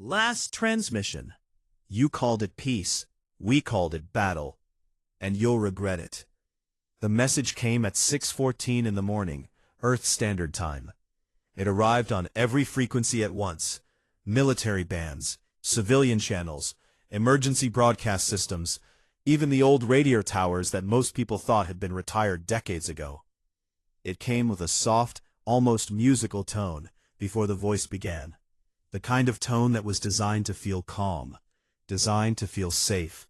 Last transmission. You called it peace, we called it battle, and you'll regret it. The message came at 6:14 in the morning, Earth Standard Time. It arrived on every frequency at once: military bands, civilian channels, emergency broadcast systems, even the old radio towers that most people thought had been retired decades ago. It came with a soft, almost musical tone before the voice began. The kind of tone that was designed to feel calm, designed to feel safe,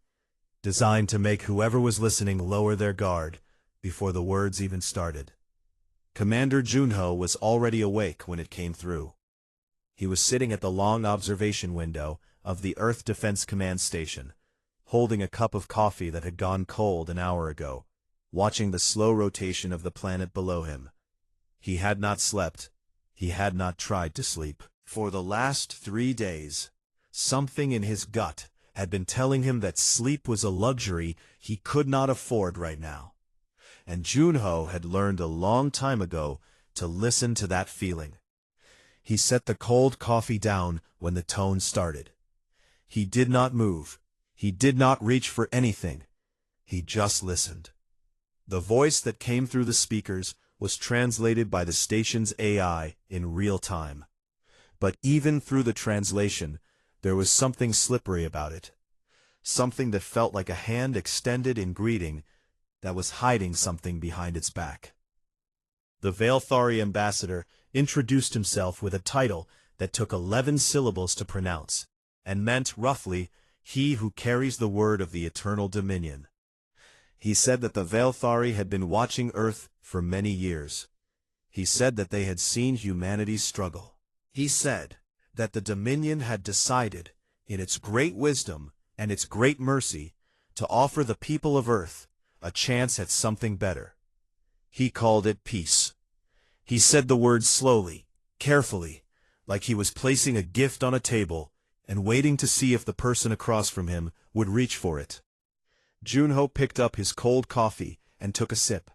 designed to make whoever was listening lower their guard before the words even started. Commander Junho was already awake when it came through. He was sitting at the long observation window of the Earth Defense Command Station, holding a cup of coffee that had gone cold an hour ago, watching the slow rotation of the planet below him. He had not slept. He had not tried to sleep. For the last 3 days, something in his gut had been telling him that sleep was a luxury he could not afford right now. And Junho had learned a long time ago to listen to that feeling. He set the cold coffee down when the tone started. He did not move. He did not reach for anything. He just listened. The voice that came through the speakers was translated by the station's AI in real time. But even through the translation, there was something slippery about it. Something that felt like a hand extended in greeting that was hiding something behind its back. The Veilthari ambassador introduced himself with a title that took 11 syllables to pronounce, and meant roughly, "He who carries the word of the eternal dominion." He said that the Veilthari had been watching Earth for many years. He said that they had seen humanity's struggle. He said that the Dominion had decided, in its great wisdom and its great mercy, to offer the people of Earth a chance at something better. He called it peace. He said the words slowly, carefully, like he was placing a gift on a table and waiting to see if the person across from him would reach for it. Junho picked up his cold coffee and took a sip.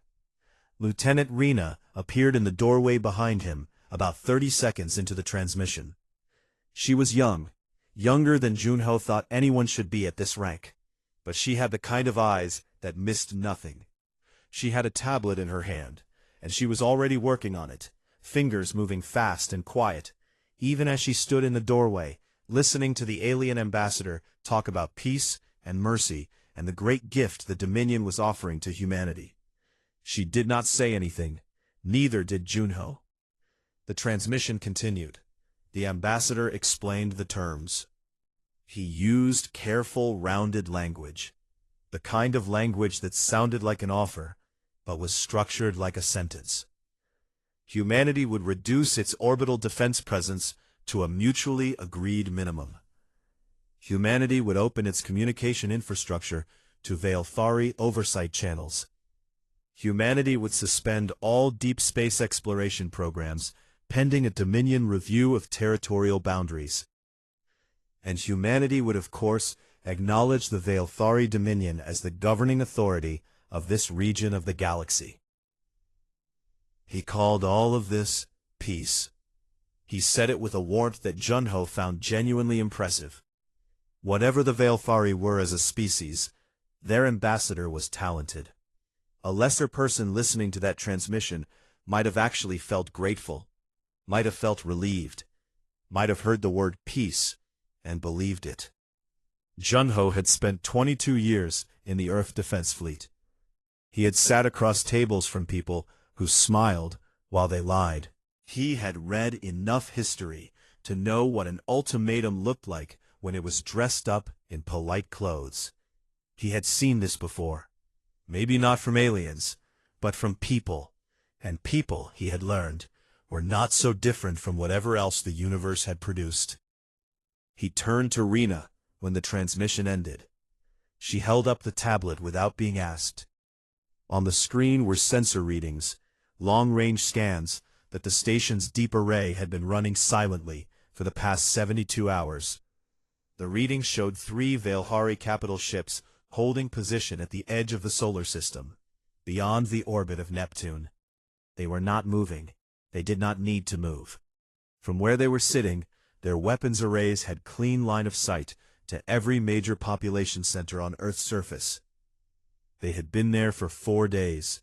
Lieutenant Rena appeared in the doorway behind him about 30 seconds into the transmission. She was young, younger than Junho thought anyone should be at this rank, but she had the kind of eyes that missed nothing. She had a tablet in her hand, and she was already working on it, fingers moving fast and quiet, even as she stood in the doorway, listening to the alien ambassador talk about peace and mercy and the great gift the Dominion was offering to humanity. She did not say anything, neither did Junho. The transmission continued. The ambassador explained the terms. He used careful, rounded language, the kind of language that sounded like an offer, but was structured like a sentence. Humanity would reduce its orbital defense presence to a mutually agreed minimum. Humanity would open its communication infrastructure to Veilthari oversight channels. Humanity would suspend all deep space exploration programs pending a Dominion review of territorial boundaries. And humanity would of course acknowledge the Veilthari Dominion as the governing authority of this region of the galaxy. He called all of this peace. He said it with a warmth that Junho found genuinely impressive. Whatever the Veilthari were as a species, their ambassador was talented. A lesser person listening to that transmission might have actually felt grateful, might have felt relieved, might have heard the word peace and believed it. Junho had spent 22 years in the Earth Defense Fleet. He had sat across tables from people who smiled while they lied. He had read enough history to know what an ultimatum looked like when it was dressed up in polite clothes. He had seen this before. Maybe not from aliens, but from people. And people, he had learned, were not so different from whatever else the universe had produced. He turned to Rena when the transmission ended. She held up the tablet without being asked. On the screen were sensor readings, long-range scans that the station's deep array had been running silently for the past 72 hours. The readings showed 3 Veilthari capital ships holding position at the edge of the solar system, beyond the orbit of Neptune. They were not moving. They did not need to move. From where they were sitting, Their weapons arrays had clean line of sight to every major population center on Earth's surface. They had been there for 4 days.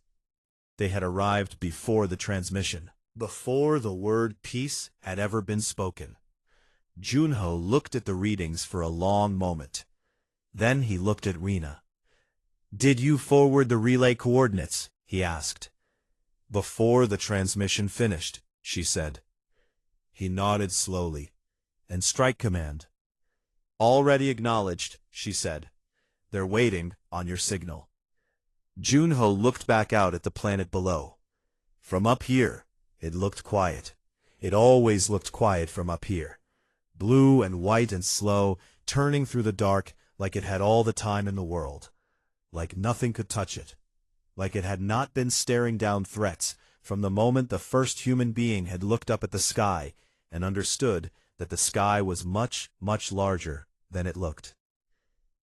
They had arrived before the transmission, before the word peace had ever been spoken. Junho looked at the readings for a long moment. Then he looked at Rena. "Did you forward the relay coordinates?" he asked. "Before the transmission finished," she said. He nodded slowly. "And strike command?" "Already acknowledged," she said. "They're waiting on your signal." Junho looked back out at the planet below. From up here, it looked quiet. It always looked quiet from up here. Blue and white and slow, turning through the dark like it had all the time in the world. Like nothing could touch it. Like it had not been staring down threats from the moment the first human being had looked up at the sky and understood that the sky was much, much larger than it looked.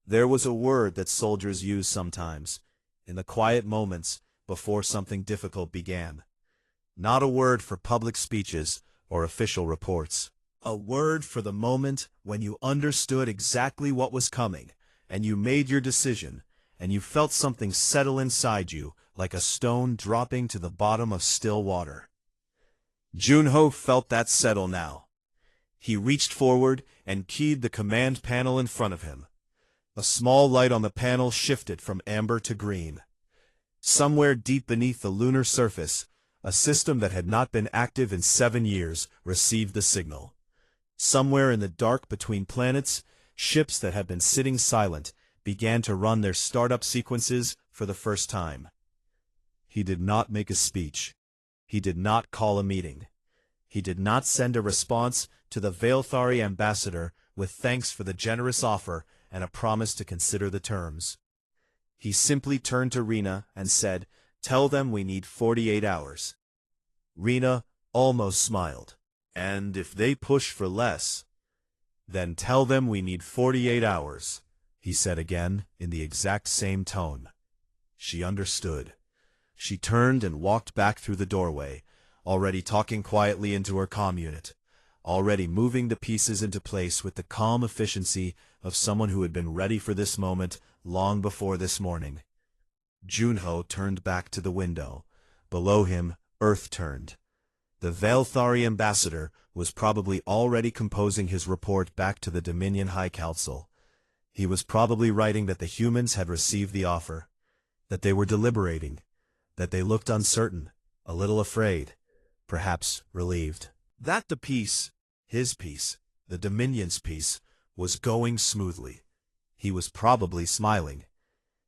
There was a word that soldiers use sometimes, in the quiet moments before something difficult began. Not a word for public speeches or official reports. A word for the moment when you understood exactly what was coming, and you made your decision, and you felt something settle inside you like a stone dropping to the bottom of still water. Junho felt that settle now. He reached forward and keyed the command panel in front of him. A small light on the panel shifted from amber to green. Somewhere deep beneath the lunar surface, a system that had not been active in 7 years received the signal. Somewhere in the dark between planets, ships that had been sitting silent began to run their startup sequences for the first time. He did not make a speech. He did not call a meeting. He did not send a response to the Veilthari ambassador with thanks for the generous offer and a promise to consider the terms. He simply turned to Rena and said, "Tell them we need 48 hours. Rena almost smiled. "And if they push for less, then tell them we need 48 hours, he said again in the exact same tone. She understood. She turned and walked back through the doorway, already talking quietly into her comm unit, already moving the pieces into place with the calm efficiency of someone who had been ready for this moment long before this morning. Junho turned back to the window. Below him, Earth turned. The Veilthari ambassador was probably already composing his report back to the Dominion High Council. He was probably writing that the humans had received the offer, that they were deliberating, that they looked uncertain, a little afraid, perhaps relieved. That the peace, his peace, the Dominion's peace, was going smoothly. He was probably smiling.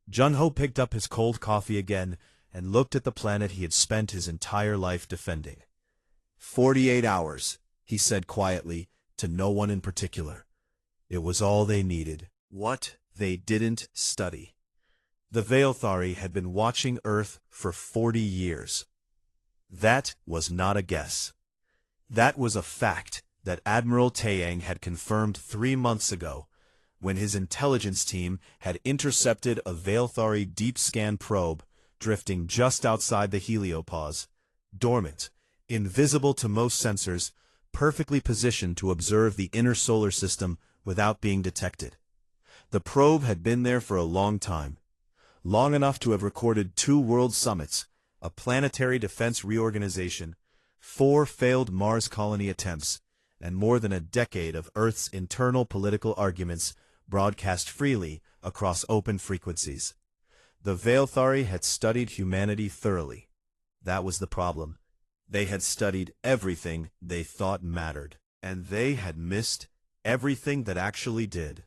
Junho picked up his cold coffee again and looked at the planet he had spent his entire life defending. 48 hours, he said quietly, to no one in particular. It was all they needed. What they didn't study. The Veilthari had been watching Earth for 40 years. That was not a guess. That was a fact that Admiral Taeyang had confirmed 3 months ago, when his intelligence team had intercepted a Veilthari deep scan probe drifting just outside the heliopause, dormant, invisible to most sensors, perfectly positioned to observe the inner solar system without being detected. The probe had been there for a long time, long enough to have recorded 2 world summits, a planetary defense reorganization, 4 failed Mars colony attempts, and more than a decade of Earth's internal political arguments broadcast freely across open frequencies. The Veilthari had studied humanity thoroughly. That was the problem. They had studied everything they thought mattered, and they had missed everything that actually did.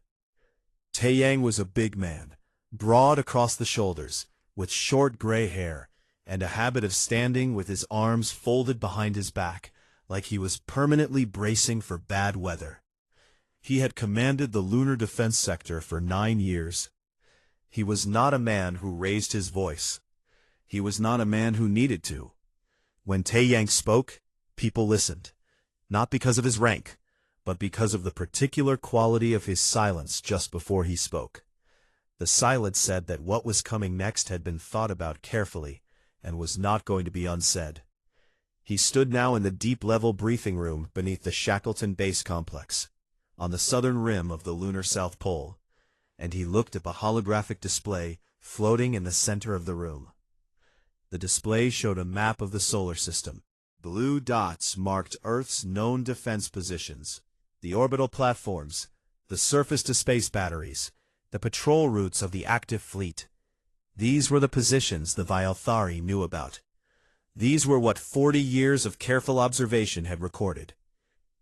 Taeyang was a big man, broad across the shoulders, with short gray hair, and a habit of standing with his arms folded behind his back, like he was permanently bracing for bad weather. He had commanded the lunar defense sector for 9 years. He was not a man who raised his voice. He was not a man who needed to. When Taeyang spoke, people listened, not because of his rank, but because of the particular quality of his silence just before he spoke. The silence said that what was coming next had been thought about carefully and was not going to be unsaid. He stood now in the deep-level briefing room beneath the Shackleton Base Complex, on the southern rim of the lunar South Pole, and he looked at the holographic display floating in the center of the room. The display showed a map of the solar system. Blue dots marked Earth's known defense positions, the orbital platforms, the surface-to-space batteries, the patrol routes of the active fleet. These were the positions the Vialthari knew about. These were what 40 years of careful observation had recorded.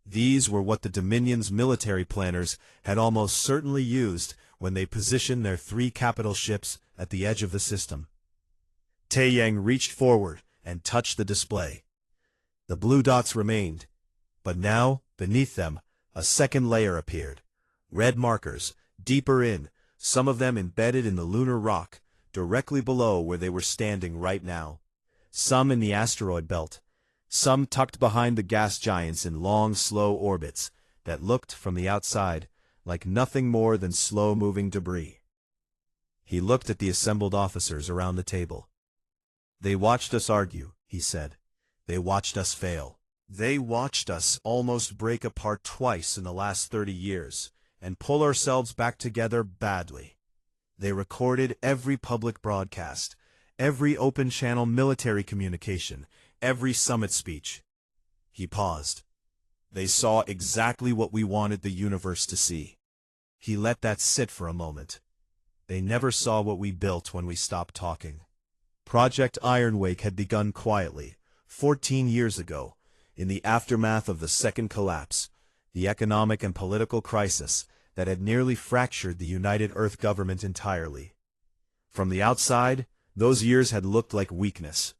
These were what the Dominion's military planners had almost certainly used when they positioned their 3 capital ships at the edge of the system. Taeyang reached forward and touched the display. The blue dots remained, but now, beneath them, a second layer appeared. Red markers, deeper in, some of them embedded in the lunar rock, directly below where they were standing right now. Some in the asteroid belt, some tucked behind the gas giants in long, slow orbits that looked, from the outside, like nothing more than slow-moving debris. He looked at the assembled officers around the table. "They watched us argue," he said. "They watched us fail. They watched us almost break apart twice in the last 30 years, and pull ourselves back together badly. They recorded every public broadcast, every open-channel military communication, every summit speech." He paused. "They saw exactly what we wanted the universe to see." He let that sit for a moment. "They never saw what we built when we stopped talking." Project Ironwake had begun quietly, 14 years ago, in the aftermath of the second collapse, the economic and political crisis that had nearly fractured the United Earth government entirely. From the outside, those years had looked like weakness.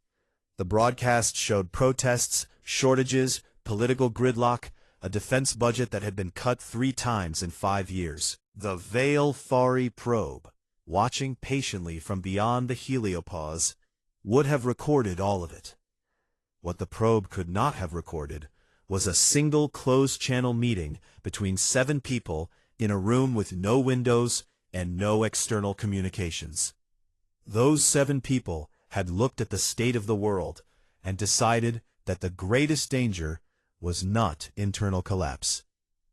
The broadcast showed protests, shortages, political gridlock, a defense budget that had been cut 3 times in 5 years. The Vialthari probe, watching patiently from beyond the heliopause, would have recorded all of it. What the probe could not have recorded was a single closed-channel meeting between 7 people in a room with no windows and no external communications. Those 7 people had looked at the state of the world and decided that the greatest danger was not internal collapse.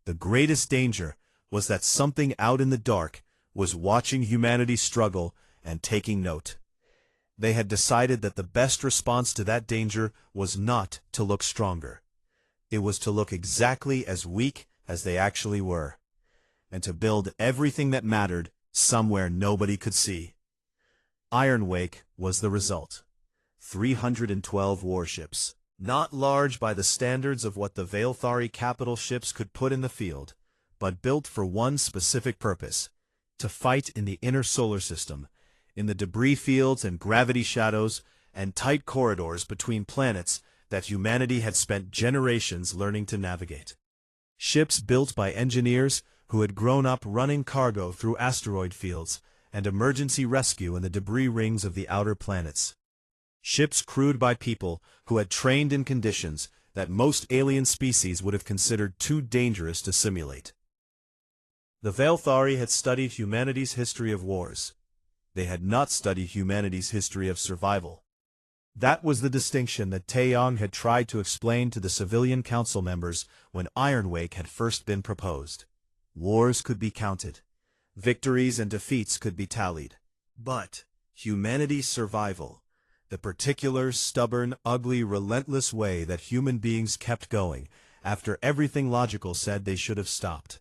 The greatest danger was that something out in the dark was watching humanity struggle and taking note. They had decided that the best response to that danger was not to look stronger. It was to look exactly as weak as they actually were, and to build everything that mattered somewhere nobody could see. Ironwake was the result. 312 warships, not large by the standards of what the Vialthari capital ships could put in the field, but built for one specific purpose: to fight in the inner solar system, in the debris fields and gravity shadows and tight corridors between planets that humanity had spent generations learning to navigate. Ships built by engineers who had grown up running cargo through asteroid fields and emergency rescue in the debris rings of the outer planets. Ships crewed by people who had trained in conditions that most alien species would have considered too dangerous to simulate. The Vialthari had studied humanity's history of wars. They had not studied humanity's history of survival. That was the distinction that Taeyang had tried to explain to the civilian council members when Ironwake had first been proposed. Wars could be counted. Victories and defeats could be tallied. But humanity's survival, the particular, stubborn, ugly, relentless way that human beings kept going after everything logical said they should have stopped,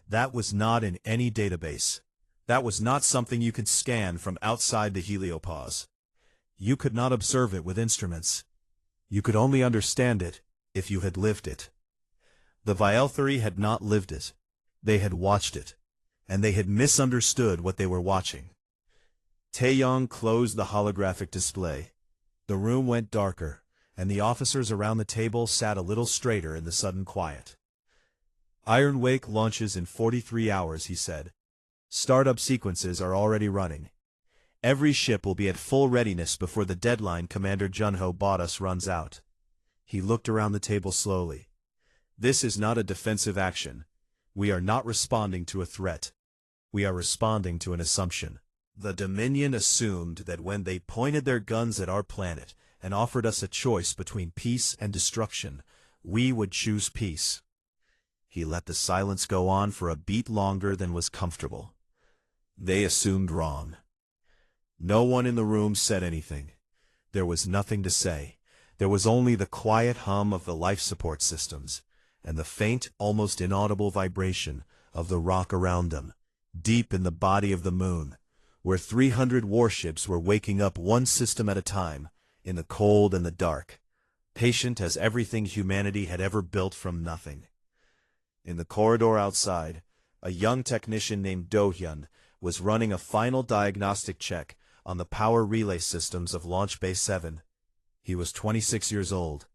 that was not in any database. That was not something you could scan from outside the heliopause. You could not observe it with instruments. You could only understand it if you had lived it. The Vialthari had not lived it. They had watched it, and they had misunderstood what they were watching. Taeyang closed the holographic display. The room went darker, and the officers around the table sat a little straighter in the sudden quiet. "Ironwake launches in 43 hours, he said. Startup sequences are already running. Every ship will be at full readiness before the deadline Commander Junho bought us runs out." He looked around the table slowly. "This is not a defensive action. We are not responding to a threat. We are responding to an assumption. The Dominion assumed that when they pointed their guns at our planet and offered us a choice between peace and destruction, we would choose peace. He let the silence go on for a beat longer than was comfortable. They assumed wrong. No one in the room said anything. There was nothing to say. There was only the quiet hum of the life support systems, and the faint, almost inaudible vibration of the rock around them, deep in the body of the moon, where 300 warships were waking up one system at a time, in the cold and the dark, patient as everything humanity had ever built from nothing. In the corridor outside, a young technician named Do-hyun was running a final diagnostic check on the power relay systems of Launch Bay 7. He was 26 years old.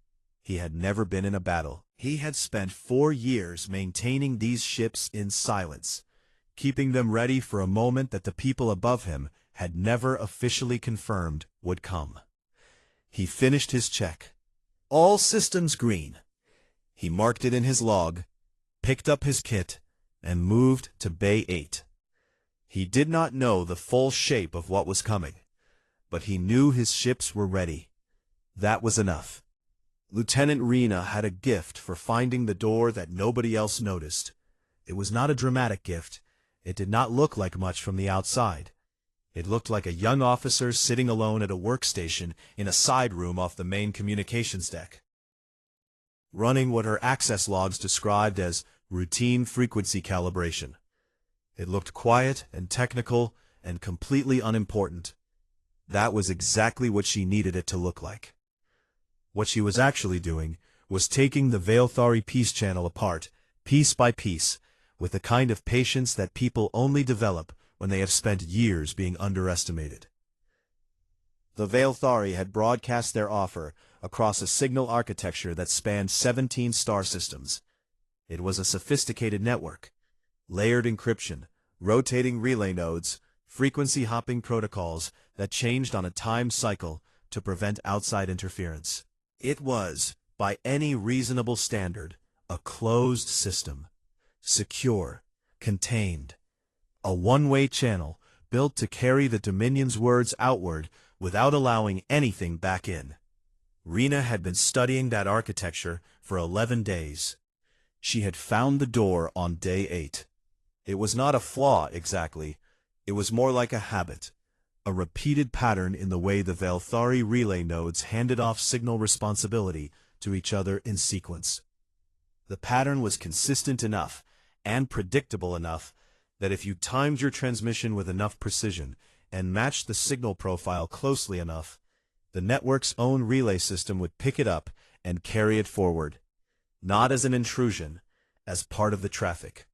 He had never been in a battle. He had spent 4 years maintaining these ships in silence, keeping them ready for a moment that the people above him had never officially confirmed would come. He finished his check. All systems green. He marked it in his log, picked up his kit, and moved to Bay 8. He did not know the full shape of what was coming, but he knew his ships were ready. That was enough. Lieutenant Rena had a gift for finding the door that nobody else noticed. It was not a dramatic gift. It did not look like much from the outside. It looked like a young officer sitting alone at a workstation in a side room off the main communications deck, running what her access logs described as routine frequency calibration. It looked quiet and technical and completely unimportant. That was exactly what she needed it to look like. What she was actually doing was taking the Veilthari peace channel apart, piece by piece, with the kind of patience that people only develop when they have spent years being underestimated. The Veilthari had broadcast their offer across a signal architecture that spanned 17 star systems. It was a sophisticated network. Layered encryption, rotating relay nodes, frequency-hopping protocols that changed on a time cycle to prevent outside interference. It was, by any reasonable standard, a closed system. Secure, contained. A one-way channel built to carry the Dominion's words outward without allowing anything back in. Rena had been studying that architecture for 11 days. She had found the door on day 8. It was not a flaw exactly. It was more like a habit, a repeated pattern in the way the Veilthari relay nodes handed off signal responsibility to each other in sequence. The pattern was consistent enough and predictable enough that if you timed your transmission with enough precision and matched the signal profile closely enough, the network's own relay system would pick it up and carry it forward. Not as an intrusion, as part of the traffic.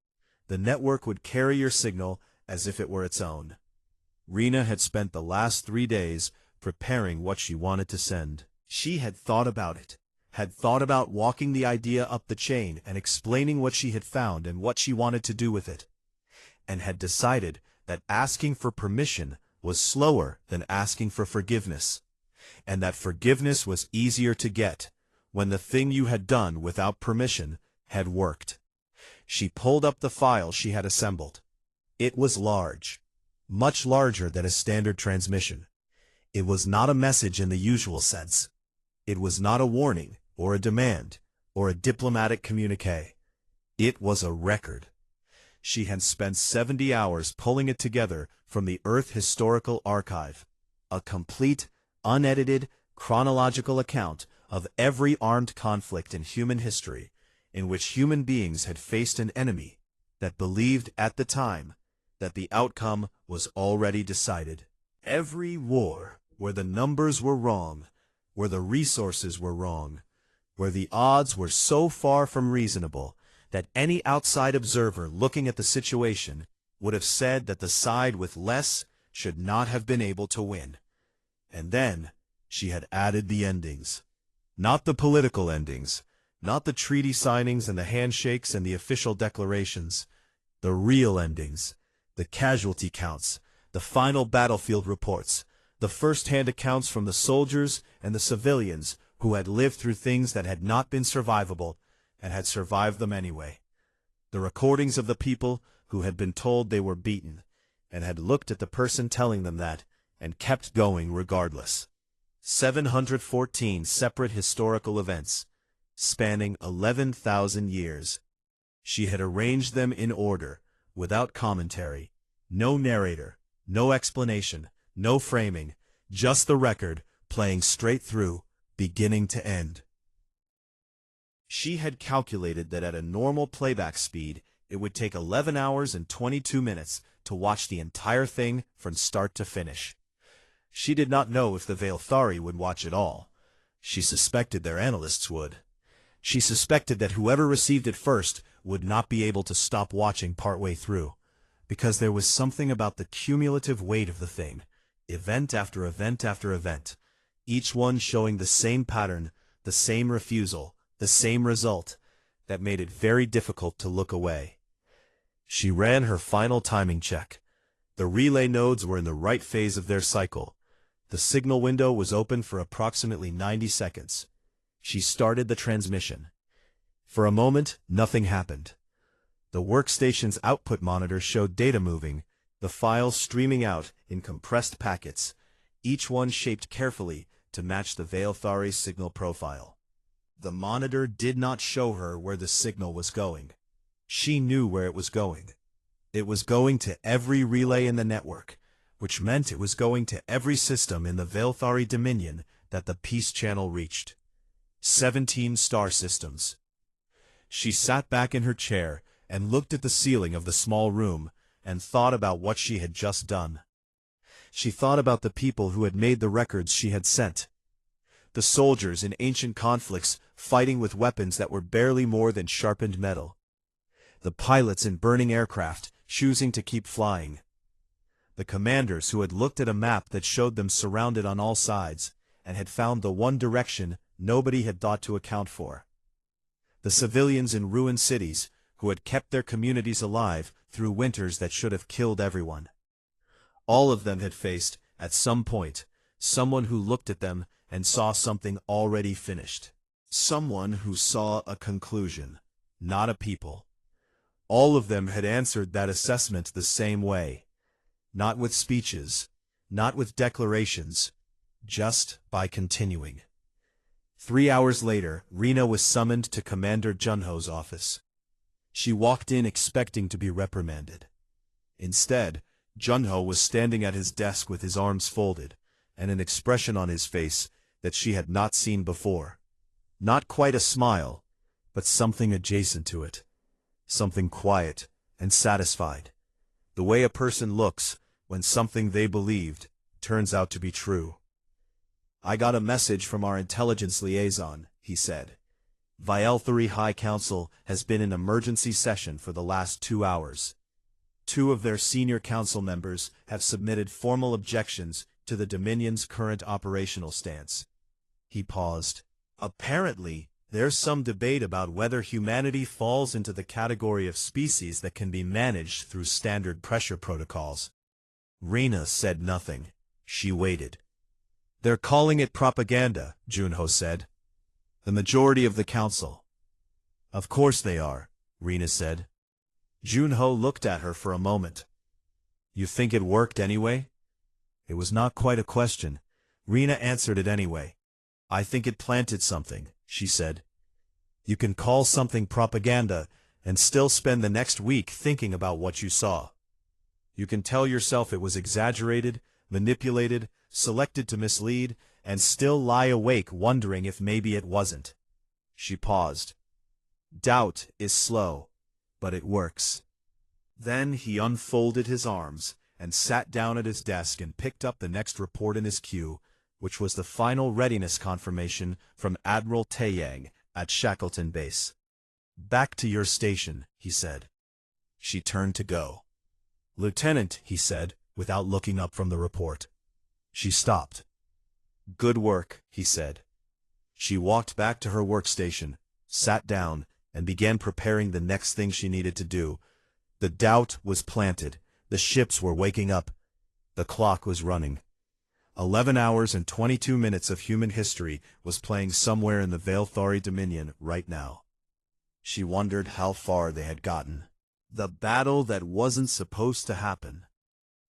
The network would carry your signal as if it were its own. Rena had spent the last 3 days preparing what she wanted to send. She had thought about it, had thought about walking the idea up the chain and explaining what she had found and what she wanted to do with it, and had decided that asking for permission was slower than asking for forgiveness, and that forgiveness was easier to get when the thing you had done without permission had worked. She pulled up the file she had assembled. It was large, much larger than a standard transmission. It was not a message in the usual sense. It was not a warning, or a demand, or a diplomatic communique. It was a record. She had spent 70 hours pulling it together from the Earth Historical Archive, a complete, unedited, chronological account of every armed conflict in human history in which human beings had faced an enemy that believed at the time that the outcome was already decided. Every war where the numbers were wrong, where the resources were wrong, where the odds were so far from reasonable that any outside observer looking at the situation would have said that the side with less should not have been able to win. And then she had added the endings. Not the political endings, not the treaty signings and the handshakes and the official declarations. The real endings, the casualty counts, the final battlefield reports, the first-hand accounts from the soldiers and the civilians who had lived through things that had not been survivable and had survived them anyway. The recordings of the people who had been told they were beaten and had looked at the person telling them that and kept going regardless. 714 separate historical events, spanning 11,000 years. She had arranged them in order, without commentary. No narrator, no explanation, no framing, just the record, playing straight through, beginning to end. She had calculated that at a normal playback speed, it would take 11 hours and 22 minutes to watch the entire thing from start to finish. She did not know if the Veilthari would watch it all. She suspected their analysts would. She suspected that whoever received it first would not be able to stop watching partway through, because there was something about the cumulative weight of the thing, event after event after event, each one showing the same pattern, the same refusal, the same result, that made it very difficult to look away. She ran her final timing check. The relay nodes were in the right phase of their cycle. The signal window was open for approximately 90 seconds. She started the transmission. For a moment, nothing happened. The workstation's output monitor showed data moving, the files streaming out in compressed packets, each one shaped carefully to match the Veilthari's signal profile. The monitor did not show her where the signal was going. She knew where it was going. It was going to every relay in the network, which meant it was going to every system in the Veilthari Dominion that the peace channel reached. 17 star systems. She sat back in her chair and looked at the ceiling of the small room and thought about what she had just done. She thought about the people who had made the records she had sent. The soldiers in ancient conflicts fighting with weapons that were barely more than sharpened metal. The pilots in burning aircraft choosing to keep flying. The commanders who had looked at a map that showed them surrounded on all sides and had found the one direction nobody had thought to account for. The civilians in ruined cities who had kept their communities alive through winters that should have killed everyone. All of them had faced, at some point, someone who looked at them and saw something already finished. Someone who saw a conclusion, not a people. All of them had answered that assessment the same way. Not with speeches, not with declarations, just by continuing. 3 hours later, Rena was summoned to Commander Junho's office. She walked in expecting to be reprimanded. Instead, Junho was standing at his desk with his arms folded, and an expression on his face that she had not seen before. Not quite a smile, but something adjacent to it. Something quiet and satisfied. The way a person looks when something they believed turns out to be true. "I got a message from our intelligence liaison," he said. "Veilthari High Council has been in emergency session for the last 2 hours. 2 of their senior council members have submitted formal objections to the Dominion's current operational stance." He paused. "Apparently, there's some debate about whether humanity falls into the category of species that can be managed through standard pressure protocols." Rena said nothing. She waited. "They're calling it propaganda," Junho said. "The majority of the council." "Of course they are," Rena said. Junho looked at her for a moment. "You think it worked anyway?" It was not quite a question. Rena answered it anyway. "I think it planted something," she said. "You can call something propaganda and still spend the next week thinking about what you saw. You can tell yourself it was exaggerated, manipulated, selected to mislead, and still lie awake wondering if maybe it wasn't." She paused. "Doubt is slow, but it works." Then he unfolded his arms and sat down at his desk and picked up the next report in his queue, which was the final readiness confirmation from Admiral Taeyang at Shackleton Base. "Back to your station," he said. She turned to go. "Lieutenant," he said, without looking up from the report. She stopped. "Good work," he said. She walked back to her workstation, sat down, and began preparing the next thing she needed to do. The doubt was planted. The ships were waking up. The clock was running. 11 hours and 22 minutes of human history was playing somewhere in the Veilthari Dominion right now. She wondered how far they had gotten. The battle that wasn't supposed to happen.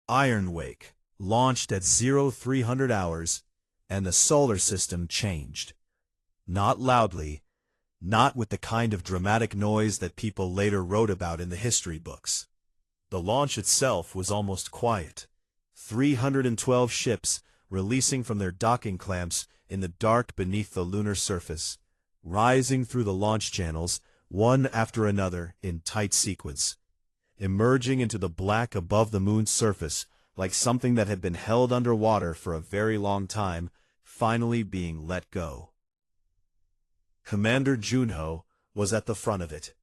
Ironwake, launched at 0300 hours, and the solar system changed. Not loudly, not with the kind of dramatic noise that people later wrote about in the history books. The launch itself was almost quiet. 312 ships releasing from their docking clamps in the dark beneath the lunar surface, rising through the launch channels, one after another in tight sequence, emerging into the black above the moon's surface like something that had been held underwater for a very long time, finally being let go. Commander Junho was at the front of it.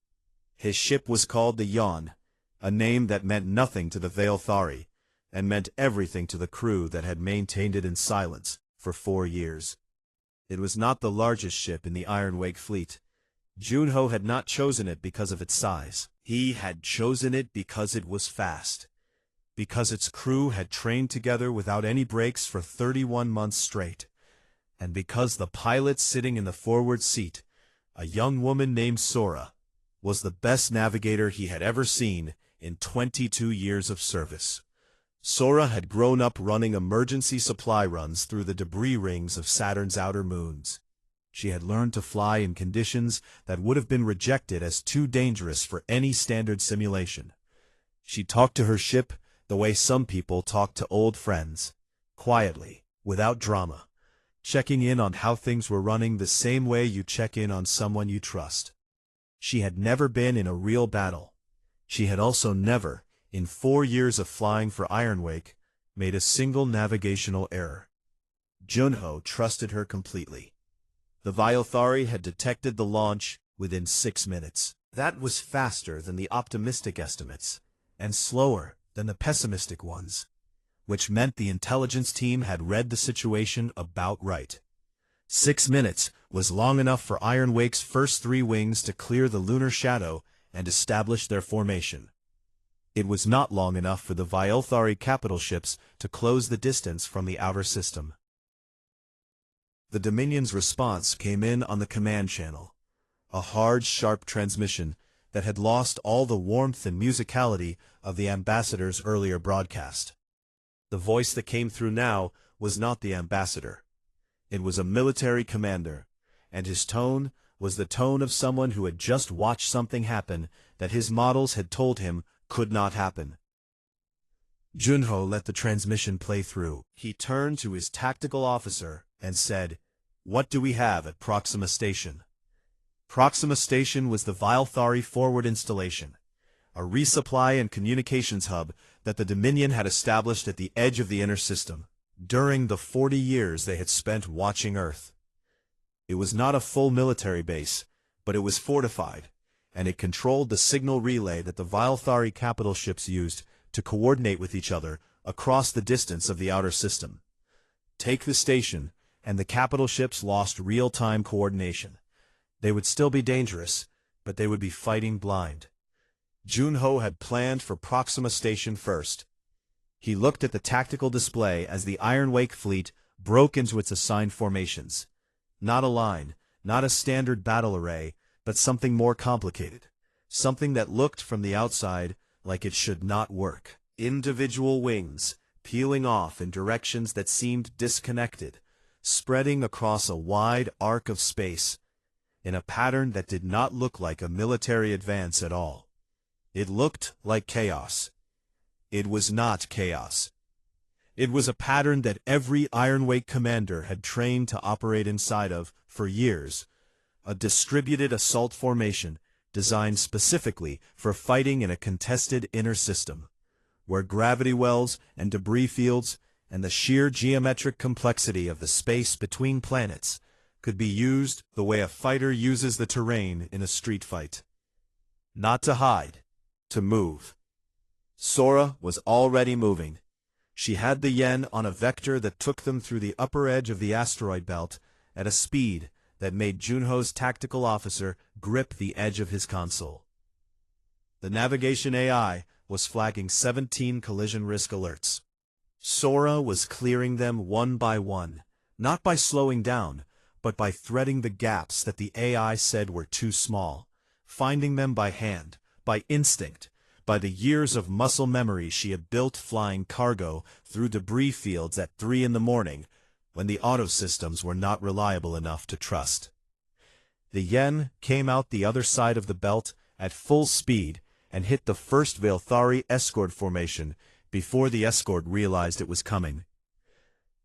His ship was called the Yon, a name that meant nothing to the Veilthari, and meant everything to the crew that had maintained it in silence for 4 years. It was not the largest ship in the Ironwake fleet. Junho had not chosen it because of its size. He had chosen it because it was fast, because its crew had trained together without any breaks for 31 months straight, and because the pilot sitting in the forward seat, a young woman named Sora, was the best navigator he had ever seen in 22 years of service. Sora had grown up running emergency supply runs through the debris rings of Saturn's outer moons. She had learned to fly in conditions that would have been rejected as too dangerous for any standard simulation. She talked to her ship the way some people talk to old friends, quietly, without drama, checking in on how things were running the same way you check in on someone you trust. She had never been in a real battle. She had also never, in 4 years of flying for Ironwake, made a single navigational error. Junho trusted her completely. The Veilthari had detected the launch within 6 minutes. That was faster than the optimistic estimates, and slower than the pessimistic ones, which meant the intelligence team had read the situation about right. 6 minutes was long enough for Ironwake's first 3 wings to clear the lunar shadow and establish their formation. It was not long enough for the Veilthari capital ships to close the distance from the outer system. The Dominion's response came in on the command channel, a hard, sharp transmission that had lost all the warmth and musicality of the ambassador's earlier broadcast. The voice that came through now was not the ambassador. It was a military commander, and his tone was the tone of someone who had just watched something happen that his models had told him could not happen. Junho let the transmission play through. He turned to his tactical officer and said, "What do we have at Proxima Station?" Proxima Station was the Veilthari forward installation, a resupply and communications hub that the Dominion had established at the edge of the inner system, during the 40 years they had spent watching Earth. It was not a full military base, but it was fortified, and it controlled the signal relay that the Veilthari capital ships used to coordinate with each other across the distance of the outer system. Take the station, and the capital ships lost real-time coordination. They would still be dangerous, but they would be fighting blind. Junho had planned for Proxima Station first. He looked at the tactical display as the Ironwake fleet broke into its assigned formations. Not a line, not a standard battle array, but something more complicated. Something that looked from the outside like it should not work. Individual wings, peeling off in directions that seemed disconnected, spreading across a wide arc of space, in a pattern that did not look like a military advance at all. It looked like chaos. It was not chaos. It was a pattern that every Ironwake commander had trained to operate inside of for years, a distributed assault formation designed specifically for fighting in a contested inner system, where gravity wells and debris fields and the sheer geometric complexity of the space between planets could be used the way a fighter uses the terrain in a street fight. Not to hide, to move. Sora was already moving. She had the Yen on a vector that took them through the upper edge of the asteroid belt at a speed that made Junho's tactical officer grip the edge of his console. The navigation AI was flagging 17 collision risk alerts. Sora was clearing them one by one, not by slowing down, but by threading the gaps that the AI said were too small, finding them by hand, by instinct, by the years of muscle memory she had built flying cargo through debris fields at 3 in the morning, when the auto systems were not reliable enough to trust. The Yen came out the other side of the belt at full speed and hit the first Veilthari escort formation before the escort realized it was coming.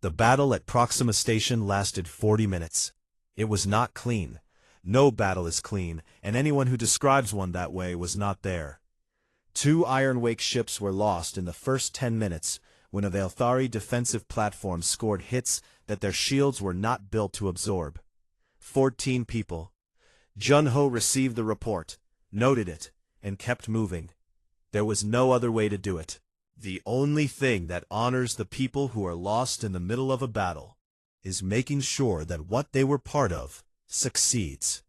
The battle at Proxima Station lasted 40 minutes. It was not clean. No battle is clean, and anyone who describes one that way was not there. 2 Ironwake ships were lost in the first 10 minutes when a Veilthari defensive platform scored hits that their shields were not built to absorb. 14 people. Jun-Ho received the report, noted it, and kept moving. There was no other way to do it. The only thing that honors the people who are lost in the middle of a battle is making sure that what they were part of succeeds.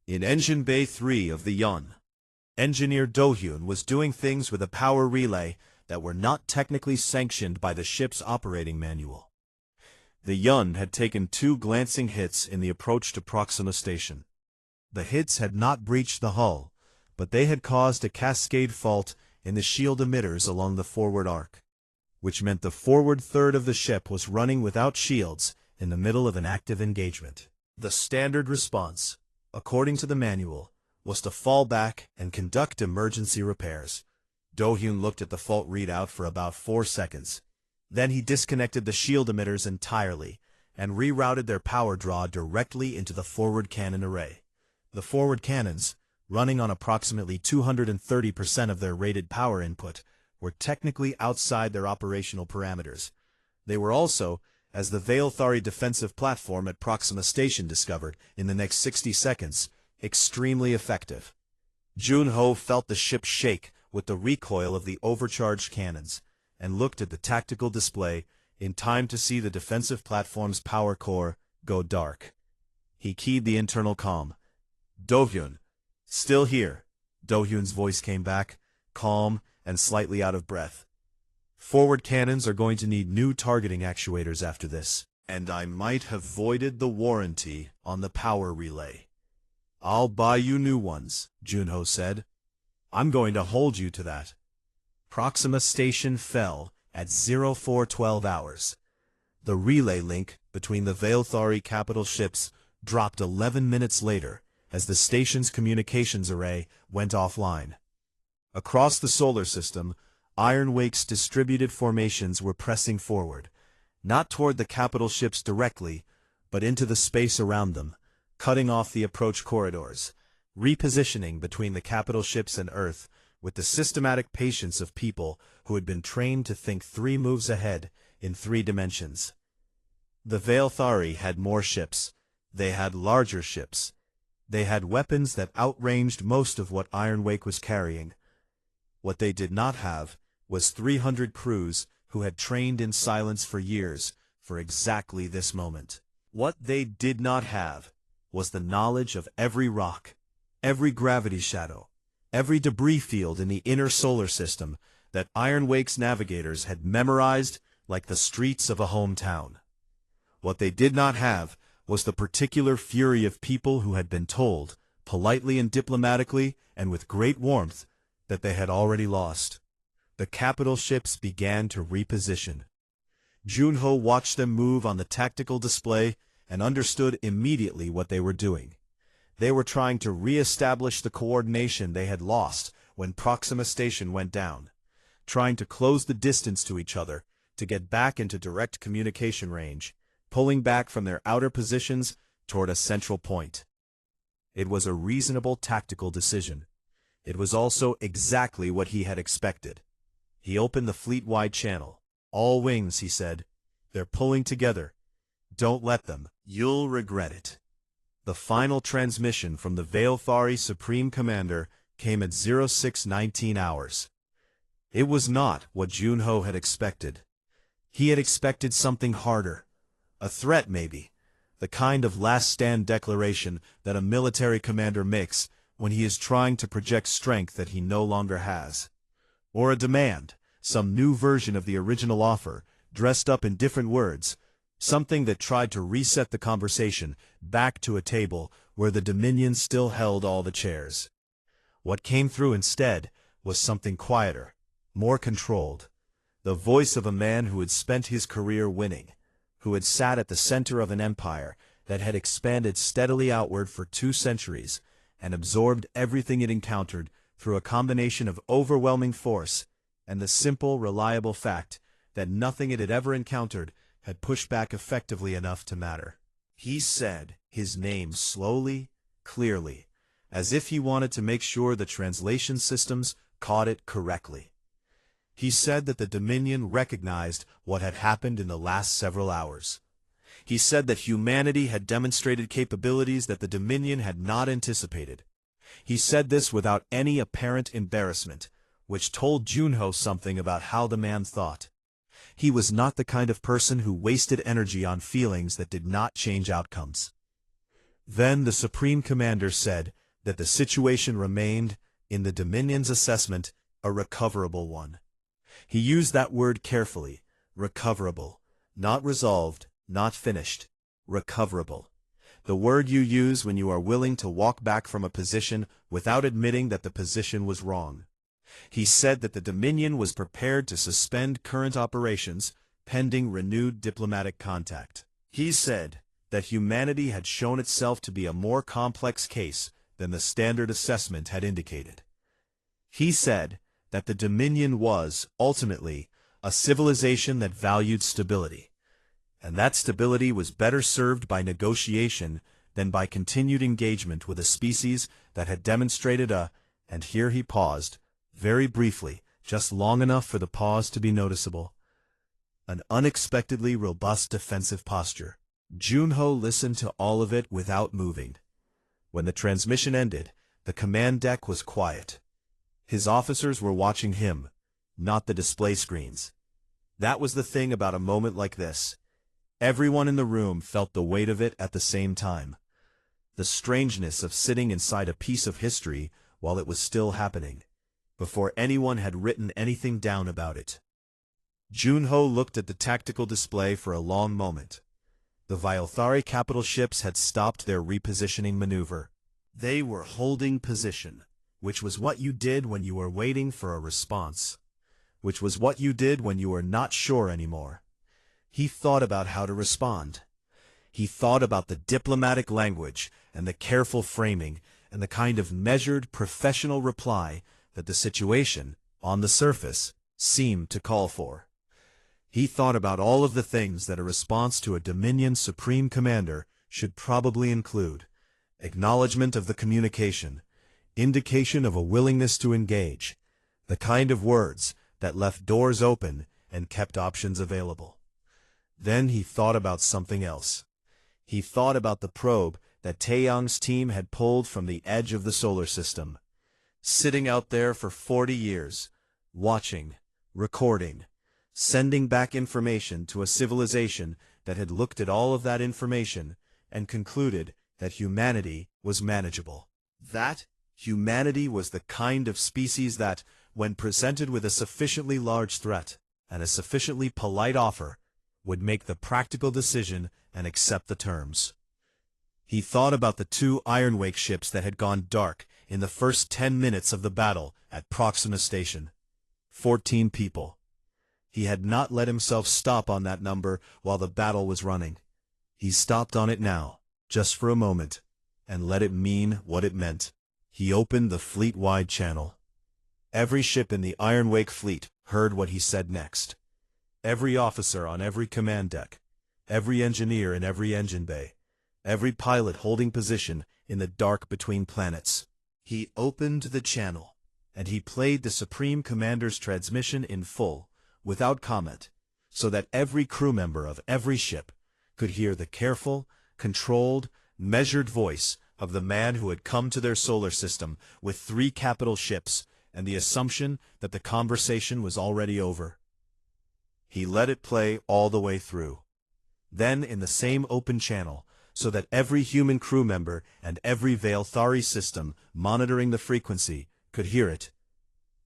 In Engine Bay 3 of the Yun, Engineer Do-hyun was doing things with a power relay that were not technically sanctioned by the ship's operating manual. The Yun had taken 2 glancing hits in the approach to Proxima Station. The hits had not breached the hull, but they had caused a cascade fault in the shield emitters along the forward arc, which meant the forward third of the ship was running without shields in the middle of an active engagement. The standard response, according to the manual, was to fall back and conduct emergency repairs. Do-hyun looked at the fault readout for about 4 seconds. Then he disconnected the shield emitters entirely and rerouted their power draw directly into the forward cannon array. The forward cannons, running on approximately 230% of their rated power input, were technically outside their operational parameters. They were also, as the Veilthari defensive platform at Proxima Station discovered in the next 60 seconds, extremely effective. Jun-Ho felt the ship shake with the recoil of the overcharged cannons, and looked at the tactical display in time to see the defensive platform's power core go dark. He keyed the internal comm. Do-hyun. Still here. Do-hyun's voice came back, calm and slightly out of breath. Forward cannons are going to need new targeting actuators after this, and I might have voided the warranty on the power relay. I'll buy you new ones, Jun-Ho said. I'm going to hold you to that. Proxima Station fell at 0412 hours. The relay link between the Veilthari capital ships dropped 11 minutes later as the station's communications array went offline. Across the solar system, Ironwake's distributed formations were pressing forward, not toward the capital ships directly, but into the space around them, cutting off the approach corridors, repositioning between the capital ships and Earth with the systematic patience of people who had been trained to think 3 moves ahead in 3 dimensions. The Veilthari had more ships. They had larger ships. They had weapons that outranged most of what Ironwake was carrying. What they did not have was 300 crews who had trained in silence for years for exactly this moment. What they did not have was the knowledge of every rock, every gravity shadow, every debris field in the inner solar system that Ironwake's navigators had memorized like the streets of a hometown. What they did not have was the particular fury of people who had been told, politely and diplomatically and with great warmth, that they had already lost. The capital ships began to reposition. Jun-Ho watched them move on the tactical display and understood immediately what they were doing. They were trying to re-establish the coordination they had lost when Proxima Station went down, trying to close the distance to each other to get back into direct communication range, pulling back from their outer positions toward a central point. It was a reasonable tactical decision. It was also exactly what he had expected. He opened the fleet-wide channel. All wings, he said. They're pulling together. Don't let them. You'll regret it. The final transmission from the Veilthari Supreme Commander came at 0619 hours. It was not what Jun-Ho had expected. He had expected something harder. A threat, maybe. The kind of last-stand declaration that a military commander makes when he is trying to project strength that he no longer has. Or a demand, some new version of the original offer, dressed up in different words, something that tried to reset the conversation back to a table where the Dominion still held all the chairs. What came through instead was something quieter, more controlled, the voice of a man who had spent his career winning, who had sat at the center of an empire that had expanded steadily outward for 2 centuries and absorbed everything it encountered through a combination of overwhelming force and the simple, reliable fact that nothing it had ever encountered had pushed back effectively enough to matter. He said his name slowly, clearly, as if he wanted to make sure the translation systems caught it correctly. He said that the Dominion recognized what had happened in the last several hours. He said that humanity had demonstrated capabilities that the Dominion had not anticipated. He said this without any apparent embarrassment, which told Junho something about how the man thought. He was not the kind of person who wasted energy on feelings that did not change outcomes. Then the Supreme Commander said that the situation remained, in the Dominion's assessment, a recoverable one. He used that word carefully, recoverable, not resolved, not finished, recoverable. The word you use when you are willing to walk back from a position without admitting that the position was wrong. He said that the Dominion was prepared to suspend current operations pending renewed diplomatic contact. He said that humanity had shown itself to be a more complex case than the standard assessment had indicated. He said that the Dominion was, ultimately, a civilization that valued stability, and that stability was better served by negotiation than by continued engagement with a species that had demonstrated and here he paused, very briefly, just long enough for the pause to be noticeable, an unexpectedly robust defensive posture. Junho listened to all of it without moving. When the transmission ended, the command deck was quiet. His officers were watching him, not the display screens. That was the thing about a moment like this. Everyone in the room felt the weight of it at the same time. The strangeness of sitting inside a piece of history while it was still happening, before anyone had written anything down about it. Junho looked at the tactical display for a long moment. The Vialthari capital ships had stopped their repositioning maneuver. They were holding position, which was what you did when you were waiting for a response, which was what you did when you were not sure anymore. He thought about how to respond. He thought about the diplomatic language and the careful framing and the kind of measured, professional reply that the situation, on the surface, seemed to call for. He thought about all of the things that a response to a Dominion Supreme Commander should probably include: acknowledgement of the communication, indication of a willingness to engage, the kind of words that left doors open and kept options available. Then he thought about something else. He thought about the probe that Taeyong's team had pulled from the edge of the solar system, sitting out there for 40 years, watching, recording, sending back information to a civilization that had looked at all of that information and concluded that humanity was manageable. That humanity was the kind of species that, when presented with a sufficiently large threat and a sufficiently polite offer, would make the practical decision and accept the terms. He thought about the 2 Ironwake ships that had gone dark in the first 10 minutes of the battle at Proxima Station. 14 people. He had not let himself stop on that number while the battle was running. He stopped on it now, just for a moment, and let it mean what it meant. He opened the fleet-wide channel. Every ship in the Ironwake fleet heard what he said next. Every officer on every command deck, every engineer in every engine bay, every pilot holding position in the dark between planets. He opened the channel, and he played the Supreme Commander's transmission in full, without comment, so that every crew member of every ship could hear the careful, controlled, measured voice of the man who had come to their solar system with 3 capital ships and the assumption that the conversation was already over. He let it play all the way through. Then in the same open channel, so that every human crew member and every Vialthari system monitoring the frequency could hear it,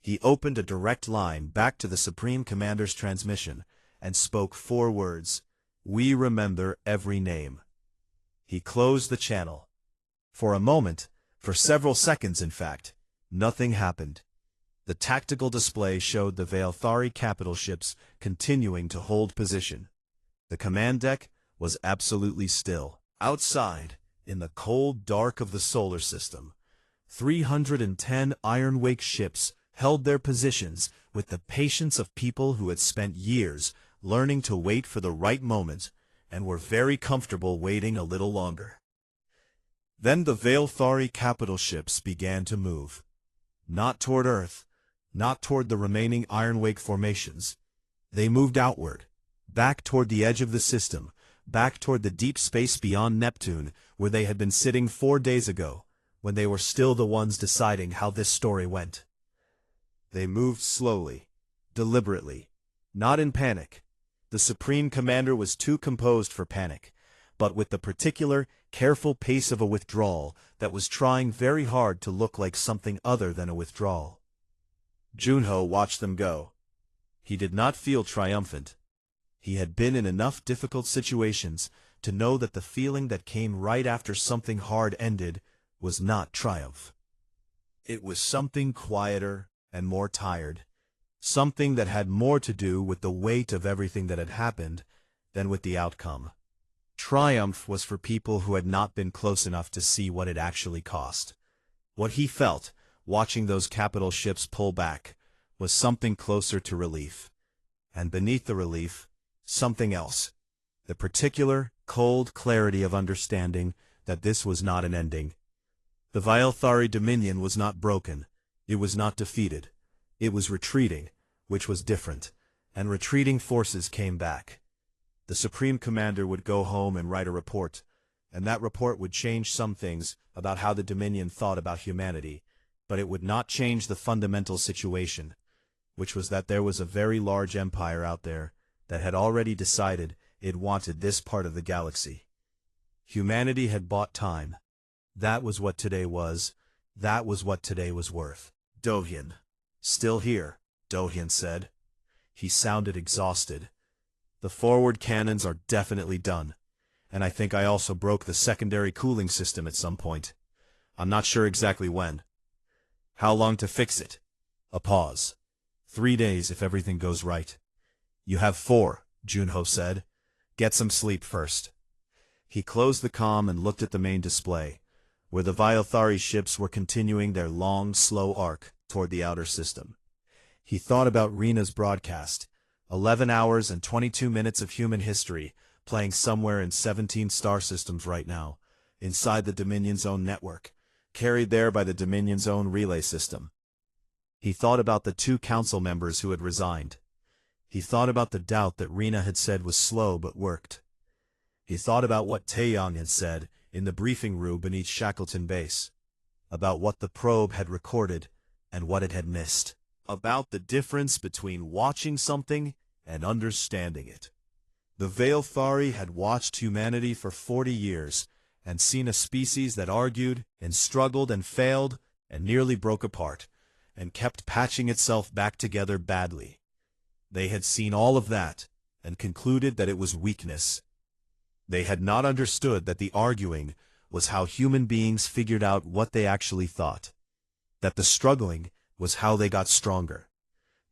he opened a direct line back to the Supreme Commander's transmission and spoke 4 words: "We remember every name." He closed the channel. For a moment, for several seconds in fact, nothing happened. The tactical display showed the Vialthari capital ships continuing to hold position. The command deck was absolutely still. Outside, in the cold dark of the solar system, 310 Ironwake ships held their positions with the patience of people who had spent years learning to wait for the right moment and were very comfortable waiting a little longer. Then the Veilthari capital ships began to move. Not toward Earth, not toward the remaining Ironwake formations. They moved outward, back toward the edge of the system, back toward the deep space beyond Neptune, where they had been sitting 4 days ago, when they were still the ones deciding how this story went. They moved slowly, deliberately, not in panic. The Supreme Commander was too composed for panic, but with the particular, careful pace of a withdrawal that was trying very hard to look like something other than a withdrawal. Junho watched them go. He did not feel triumphant. He had been in enough difficult situations to know that the feeling that came right after something hard ended was not triumph. It was something quieter and more tired, something that had more to do with the weight of everything that had happened than with the outcome. Triumph was for people who had not been close enough to see what it actually cost. What he felt, watching those capital ships pull back, was something closer to relief. And beneath the relief, something else. The particular, cold clarity of understanding that this was not an ending. The Veilthari Dominion was not broken. It was not defeated. It was retreating, which was different, and retreating forces came back. The Supreme Commander would go home and write a report, and that report would change some things about how the Dominion thought about humanity, but it would not change the fundamental situation, which was that there was a very large empire out there that had already decided it wanted this part of the galaxy. Humanity had bought time. That was what today was. That was what today was worth. Dohyun. Still here, Dohyun said. He sounded exhausted. The forward cannons are definitely done, and I think I also broke the secondary cooling system at some point. I'm not sure exactly when. How long to fix it? A pause. 3 days if everything goes right. You have 4, Junho said. Get some sleep first. He closed the comm and looked at the main display, where the Veilthari ships were continuing their long, slow arc toward the outer system. He thought about Rena's broadcast, 11 hours and 22 minutes of human history, playing somewhere in 17 star systems right now, inside the Dominion's own network, carried there by the Dominion's own relay system. He thought about the 2 council members who had resigned. He thought about the doubt that Rena had said was slow but worked. He thought about what Taeyong had said in the briefing room beneath Shackleton Base, about what the probe had recorded and what it had missed, about the difference between watching something and understanding it. The Veilthari had watched humanity for 40 years and seen a species that argued and struggled and failed and nearly broke apart and kept patching itself back together badly. They had seen all of that and concluded that it was weakness. They had not understood that the arguing was how human beings figured out what they actually thought, that the struggling was how they got stronger,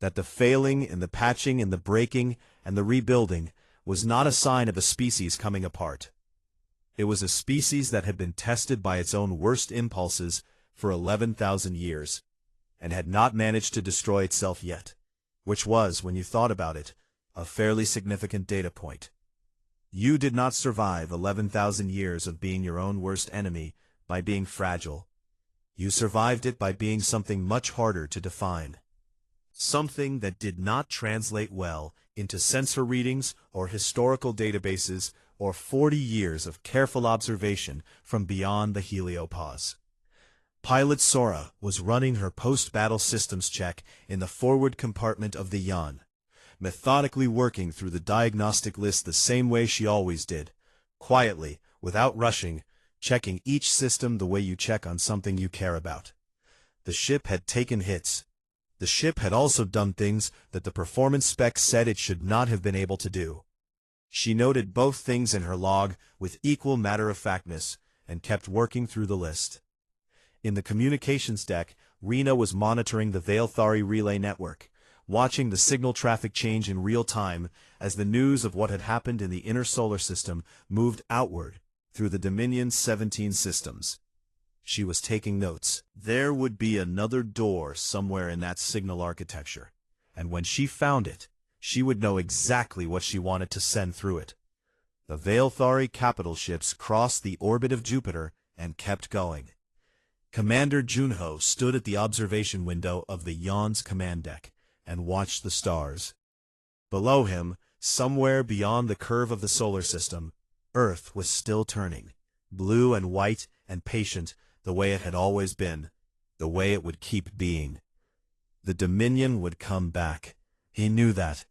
that the failing and the patching and the breaking and the rebuilding was not a sign of a species coming apart. It was a species that had been tested by its own worst impulses for 11,000 years, and had not managed to destroy itself yet, which was, when you thought about it, a fairly significant data point. You did not survive 11,000 years of being your own worst enemy by being fragile. You survived it by being something much harder to define. Something that did not translate well into sensor readings or historical databases or 40 years of careful observation from beyond the heliopause. Pilot Sora was running her post-battle systems check in the forward compartment of the Yan, methodically working through the diagnostic list the same way she always did, quietly, without rushing, checking each system the way you check on something you care about. The ship had taken hits. The ship had also done things that the performance specs said it should not have been able to do. She noted both things in her log with equal matter-of-factness and kept working through the list. In the communications deck, Rena was monitoring the Veilthari relay network, watching the signal traffic change in real time as the news of what had happened in the inner solar system moved outward through the Dominion 17 systems. She was taking notes. There would be another door somewhere in that signal architecture, and when she found it, she would know exactly what she wanted to send through it. The Veilthari capital ships crossed the orbit of Jupiter and kept going. Commander Junho stood at the observation window of the Yon's command deck and watched the stars. Below him, somewhere beyond the curve of the solar system, Earth was still turning, blue and white and patient, the way it had always been, the way it would keep being. The Dominion would come back. He knew that.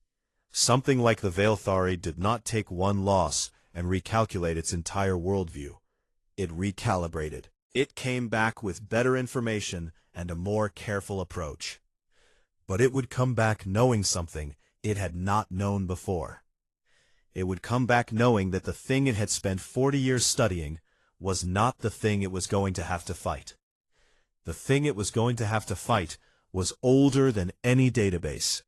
Something like the Veilthari did not take one loss and recalculate its entire worldview. It recalibrated. It came back with better information and a more careful approach. But it would come back knowing something it had not known before. It would come back knowing that the thing it had spent 40 years studying was not the thing it was going to have to fight. The thing it was going to have to fight was older than any database.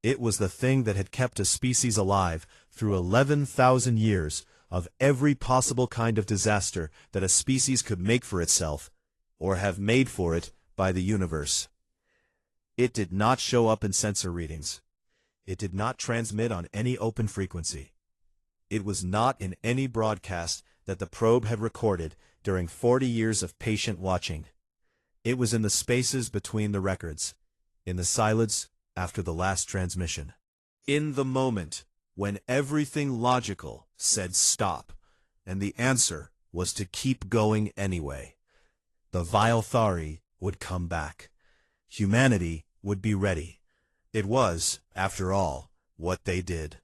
It was the thing that had kept a species alive through 11,000 years of every possible kind of disaster that a species could make for itself, or have made for it by the universe. It did not show up in sensor readings. It did not transmit on any open frequency. It was not in any broadcast that the probe had recorded during 40 years of patient watching. It was in the spaces between the records, in the silence after the last transmission. In the moment when everything logical said stop, and the answer was to keep going anyway. The Veilthari would come back. Humanity would be ready. It was, after all, what they did.